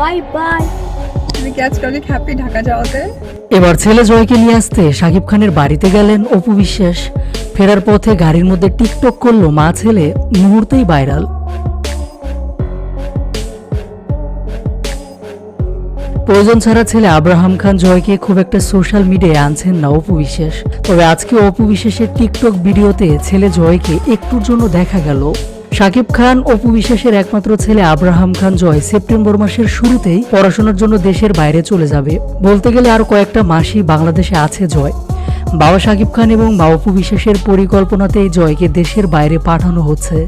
Bye bye. তুমি কি আজকে অনেক হ্যাপি ঢাকা যাওয়াতে? এবার ছেলে জয়কে নিয়ে আসতে শাকিব খানের বাড়িতে গেলেন অপু বিশ্বাস। ফেরার পথে গাড়ির মধ্যে টিকটক করলো মা ছেলে, মুহূর্তেই ভাইরাল। প্রয়োজন ছাড়া ছেলে আব্রাহাম খান জয়কে খুব একটা সোশ্যাল মিডিয়ায় আনছেন না অপু বিশ্বাস। তবে আজকে অপু বিশ্বাসের টিকটক ভিডিওতে ছেলে জয়কে একটুর জন্য দেখা গেল। শাকিব খান অপু বিশ্বাসের একমাত্র ছেলে আব্রাহাম খান জয় সেপ্টেম্বর মাসের শুরুতেই পড়াশোনার জন্য দেশের বাইরে চলে যাবে। বলতে গেলে আর কয়েকটা মাসই বাংলাদেশে আছে জয়। বাবা শাকিব খান এবং মা অপু বিশ্বাসের পরিকল্পনাতেই জয়কে দেশের বাইরে পাঠানো হচ্ছে।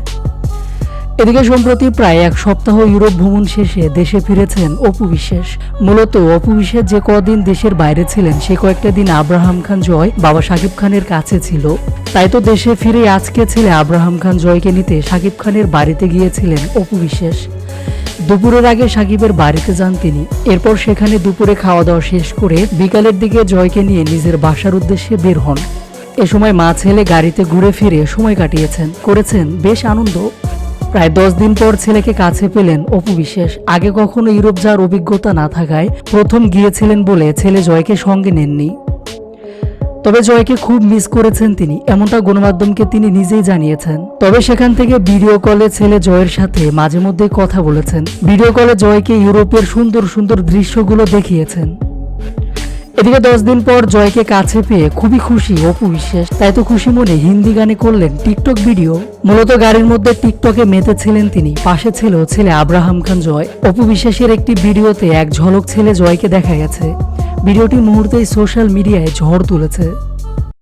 এদিকে সম্প্রতি প্রায় এক সপ্তাহ ইউরোপ ভ্রমণ শেষে দেশে ফিরেছেন অপু বিশ্বাস। মূলত অপু বিশ্বাস যে কদিন দেশের বাইরে ছিলেন সে কয়েকটা দিন আব্রাহাম খান জয় বাবা শাকিব খানের কাছে ছিল। তাই তো দেশে ফিরে আজকে ছেলে আব্রাহাম খান জয়কে নিতে শাকিব খানের বাড়িতে গিয়েছিলেন অপু বিশ্বাস। দুপুরের আগে শাকিবের বাড়িতে যান তিনি। এরপর সেখানে দুপুরে খাওয়া দাওয়া শেষ করে বিকালের দিকে জয়কে নিয়ে নিজের বাসার উদ্দেশ্যে বের হন। এ সময় মা ছেলে গাড়িতে ঘুরে ফিরে সময় কাটিয়েছেন, করেছেন বেশ আনন্দ। প্রায় 10 দিন পর ছেলেকে কাছে পেলেন অপু বিশ্বাস। আগে কখনো ইউরোপ যাওয়ার অভিজ্ঞতা না থাকায় প্রথম গিয়েছিলেন বলে ছেলে জয়কে সঙ্গে নেননি। তবে জয়কে খুব মিস করেছেন তিনি, এমনটা গণমাধ্যমকে তিনি নিজেই জানিয়েছেন। তবে সেখান থেকে ভিডিও কলে ছেলে জয়ের সাথে মাঝে মধ্যেই কথা বলেছেন। ভিডিও কলে জয়কে ইউরোপের সুন্দর সুন্দর দৃশ্যগুলো দেখিয়েছেন। এদিকে 10 দিন পর জয়কে কাছে পেয়ে খুবই খুশি অপু বিশ্বাস। তাই তো খুশি মনে হিন্দি গানে করলেন টিকটক ভিডিও। মূলত গাড়ির মধ্যে টিকটকে মেতেছিলেন তিনি, পাশে ছিল ছেলে আব্রাহাম খান জয়। অপু বিশ্বাসের একটি ভিডিওতে এক ঝলক ছেলে জয়কে দেখা গেছে। ভিডিওটি মুহূর্তেই সোশ্যাল মিডিয়ায় ঝড় তুলেছে।